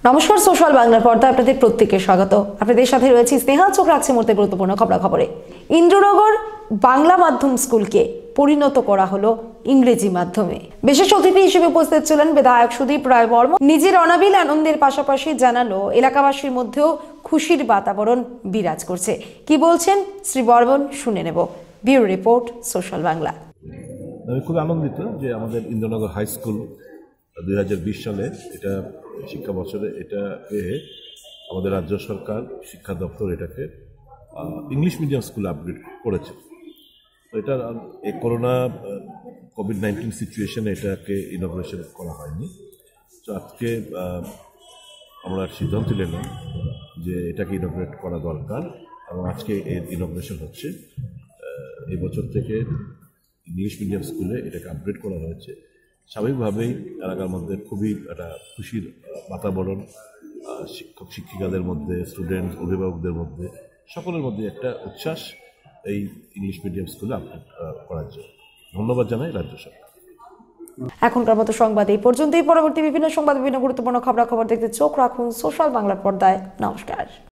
নমস্কার, সোশ্যাল বাংলার পর্দায় আপনাদের প্রত্যেককে স্বাগত। আপনাদের সাথে রয়েছে স্নেহা। চোখ রাখছে মুহূর্তে গুরুত্বপূর্ণ খবরাখবরে। ইন্দ্রনগর বাংলা মাধ্যম স্কুলকে পরিণত করা হলো ইংরেজি মাধ্যমে। বিশেষ অতিথি হিসেবে উপস্থিত ছিলেন বিধায়ক সুদীপ রায় বর্মন। নিজের অনাবিল আনন্দের পাশাপাশি জানালো এলাকাবাসীর মধ্যেও খুশির বাতাবরণ বিরাজ করছে। কি বলছেন শ্রী বর্মন শুনে নেব। Bureau report, social Bangla. আমি খুব আনন্দিত যে আমাদের ইন্দ্রনগর হাই স্কুল 2020 সালে এটা শিক্ষা বছরে এটা পেয়ে আমাদের রাজ্য সরকার শিক্ষা দপ্তর এটাকে ইংলিশ মিডিয়াম স্কুলে আপগ্রেড করেছে। তো এটা এই কোভিড-19 সিচুয়েশনে এটাকে ইনগ্রেশন করা হয়নি। তো আজকে আমরা সিদ্ধান্ত নিলাম যে এটাকে ইনগ্রেট করা দরকার এবং আজকে এর ইনগ্রেশন হচ্ছে। এই বছর থেকে ইংলিশ মিডিয়াম স্কুলে এটাকে আপগ্রেড করা হয়েছে। স্বাভাবিকভাবেই এলাকার মধ্যে খুবই একটা খুশির বাতাবরণ, শিক্ষক শিক্ষিকাদের মধ্যে, স্টুডেন্ট অভিভাবকদের মধ্যে, সকলের মধ্যে একটা উচ্ছ্বাস এই ইংলিশ মিডিয়াম স্কুলে আপগ্রেড করার জন্য। ধন্যবাদ জানাই রাজ্য সরকার। এখনকার মতো সংবাদ এই পর্যন্তই। পরবর্তী বিভিন্ন সংবাদ, বিভিন্ন গুরুত্বপূর্ণ খবরাখবর দেখতে চোখ রাখুন সোশ্যাল বাংলার পর্দায়। নমস্কার।